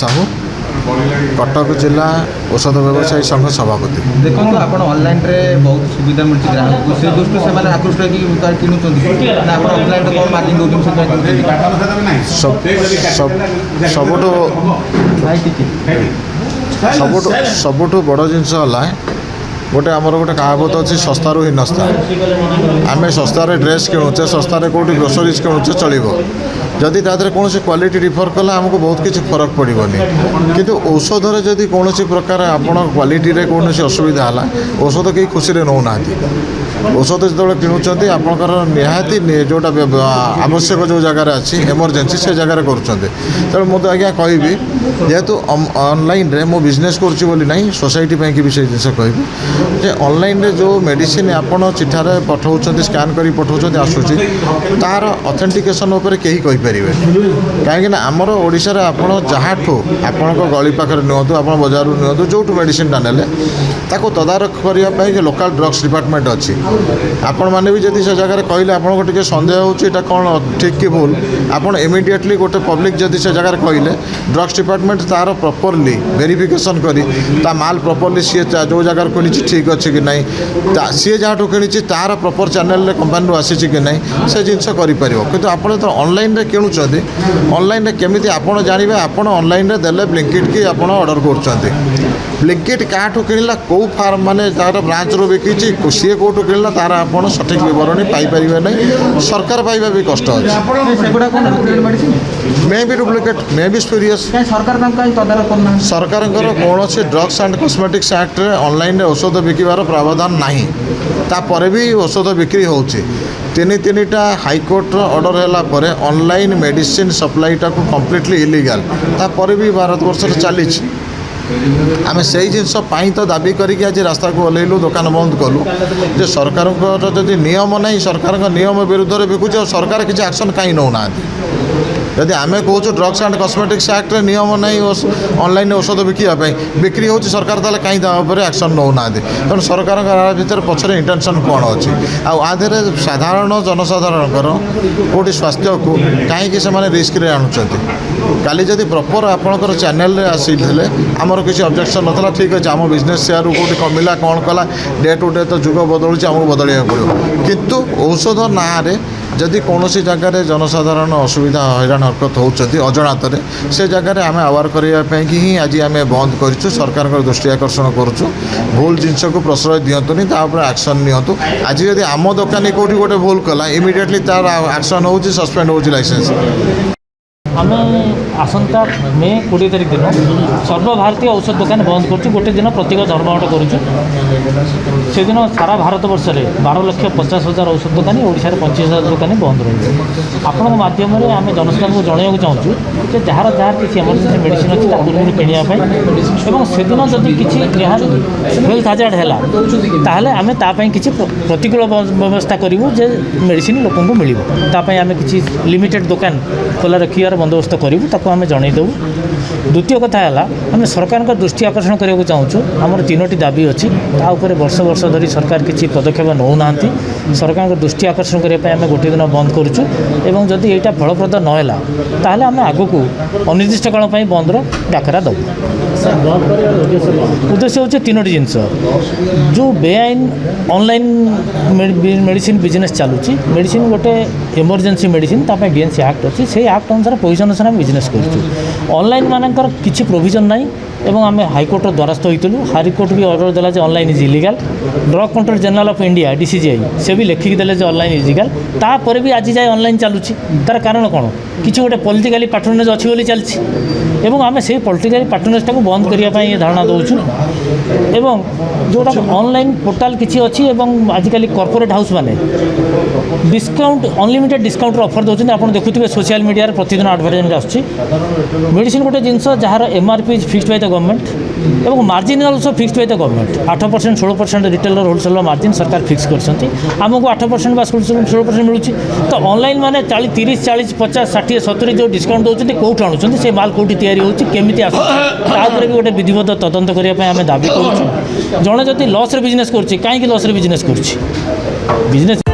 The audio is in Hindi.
साहू कटक जिला औषध व्यवसायी संघ सभापति। देखो आप ऑनलाइन रे बहुत सुविधा मिलती ग्राहक को से दृष्टि से माने आकृष्ट होगी किनुचंती ना आप ऑफलाइन रे कोन मार्जिन दोउछन से सबुठु बड़ जिनस गोटे आमर गोटे कहावत अच्छी सस्तारू हीनस्ता आम सस्तार ड्रेस किणुचे सस्तार कौटी ग्रोसरीज किणुचे चलो जदि तादर कौन क्वालिटी डिफर कला आमको बहुत किसी फरक पड़ोनी किंतु औषधर जदि कौन प्रकार आपण क्वालिटी रे कौन असुविधा है औषध कहीं खुशी नौना औषध जो किणुंट आपंकर निहाती जोटा आवश्यक जो जगार अच्छी एमरजेंसी से जगार करें मुझे आज्ञा कहि जेहेतु ऑनलाइन रे मो बिजनेस करूँ सोसाइटी की भी से जिस कहि ऑनलाइन रे जो मेडिसिन आपड़ चिठार पठाऊँ स्कैन कर पठाऊँ आसूँ तार ऑथेंटिकेशन उपर कहीं कहींपर कहीं आमर ओडिशा रे आपण जहाँठू आपण गली पाखे नियंतु आप बजार नियंतु जो मेडिसिन ने ताको तदारख करने लोकल ड्रग्स डिपार्टमेंट अच्छी आपण मैंने भी जदि से जगह कहले आपको टे सन्देह होता कौन ठीक कि भूल आपड़ इमिडिएटली गोटे पब्लिक जदि से जगह कहले ड्रग्स डिपार्टमेंट तार प्रॉपर्ली वेरिफिकेशन करी ता माल प्रॉपर्ली सी जो जगह किणी ठीक अच्छे कि नहीं सी जहाँ किणी तार प्रॉपर चैनल कंपनी आसी कि नहीं से जिनस कर कि आपड़ तो ऑनलाइन रे किणुंट ऑनलाइन रे केमिति आपड़ जानवे आपड़ ऑनलाइन रे देले ब्लिंकिट की आपड़ ऑर्डर कर ब्लिंकिट क्या किणला कौ फार्म माने तार ब्रांच रो बिकी सी कौटू किणला तार आप सठिक बरणी पाइपर नहीं सरकार पाइबा भी कष्ट अच्छे मे भी डुप्लिकेट मे भी स्पूरियस सरकार कौन ड्रग्स एंड कॉस्मेटिक्स एक्ट रे ऑनलाइन औषध बिकबार प्रावधान नहीं तापर भी औषध बिक्री होची तीन हाईकोर्ट ऑर्डर है ऑनलाइन मेडिसिन सप्लाईटा को कम्प्लीटली इलीगल तापर भी भारत वर्ष चली आम से जिनस तो दाबी करके आज रास्ता को ओल्लू दुकान बंद कलु जे सरकार जदि नियम ना सरकार नियम विरुद्ध में बिकुचे और सरकार किसी एक्शन कहीं नौना जदि आम कहूँ ड्रग्स एंड कॉस्मेटिक्स एक्ट रे नियम ना ऑनलाइन औषध बिकापी बिक्री हो सरकार ताले कहीं एक्शन नौना तेणु सरकार भर पचर इंटेंशन कौन अच्छी आधे साधारण जनसाधारण कौटी स्वास्थ्य को कहीं रिस्क रे आणुचंती काली जदि प्रॉपर आपणकर चैनल रे आसी आमर किसी ऑब्जेक्शन नाला ठीक अच्छे आम बिजनेस शेयर कौटी कमिला कौन कला डे टू डे तो जुग बदलुचे आमको बदलिया पड़ो किंतु औषध ना जदि कौन जगार जनसाधारण असुविधा हैरान हरकत होती अजणात से जगह आम आवार करने ही आज आम बंद करूँ सरकार दृष्टि आकर्षण करुँ भूल जिनस को प्रश्रय दिंतुनि एक्शन नियंतु आज जदि आम दोकानी कौटी गोटे भूल कला इमिडिएटली तार एक्शन हो सस्पेंड हो लाइसेंस आम आसंता मे 20 तारिख दिन सर्वभारतीय औषध दुकान बंद करुँ गोटे दिन प्रत्येक धर्मघट करुँ से दिन सारा भारत वर्ष में 12,50,000 औषध दुकानी ओडिशा 25,000 दुकानी बंद रही आपण माध्यम आम जनसाधारण को जनवाक चाहूँ कि जार जार किसी एमरजेंसी मेडिसिन अच्छी पूर्व किणापी से दिन जदि किसी हेल्थ हाजार्ड है आम तापाई किसी प्रतिकूल व्यवस्था करूँ जे मेडिसिन लोक मिल आम किसी लिमिटेड दुकान खोला रखार बंदोबस्त करूँ ताको आम जनईदेवु। द्वितीय कथा है आम सरकार दृष्टि आकर्षण करने चाहूँ आमर 3टी दाबी अच्छी तापर वर्ष धरी सरकार किसी पदक्षेप नौना सरकार दृष्टि आकर्षण करने आम गोटे दिन बंद करूँ जदि यहाँ फलप्रद नहला ताहले आम आग को अनिर्दिष्ट काल बंदर डाकरा देवु। उद्देश्य हूँ 3टी जिनस जो बेआईन ऑनलाइन मेडिसिन बिजनेस चलुची मेडिसिन गोटे इमरजेंसी मेडिसिन ताप बीएनसी एक्ट अच्छी से एक्ट अनुसार पैसा अनुसार आम बिजनेस करूँ ऑनलाइन मानकर किसी प्रोविजन नहीं एवं आम हाईकोर्ट द्वारस्थ होइतलु हाईकोर्ट भी ऑर्डर देला जे online is illegal drug control general of India DCGI से भी लेखिक देले जे ऑनलाइन इज इलीगल तापर भी आज जाए ऑनलाइन चलुची तार कारण कौन किसी गोटे पॉलिटिकली पैटर्नेज अच्छी बोली चलती एवं आम से पॉलिटिकल पैटर्नेजटा को बंद करने धारणा दौचु एवं जोटा ऑनलाइन पोर्टाल किसी अच्छी आजिकल कॉर्पोरेट हाउस माने डिस्काउंट अनलिमिटेड डिस्काउंट ऑफर दौरान आप देखुए सोशल मीडिया प्रतिदिन एडवर्टाइजमेंट आसुची मेडिसिन गोटे जिनस जार MRP is fixed by the government एवं margin also fixed by the government 8% 16% retailer wholesaler margin सरकार फिक्स करमको 8% बा 16% मिलूँ तो ऑनलाइन माने 30 40 50 60 70 जो डिस्काउंट दौरान कौट आणुच्च से माल कौटी तैयारी होती केमी आसुच्च भी गोटे विधिवत तदंत करने आम दाबी करूँ जड़े जदि लॉस रे बिजनेस करुच्ची कहीं लॉस रे बिजनेस करुच्ची बिजनेस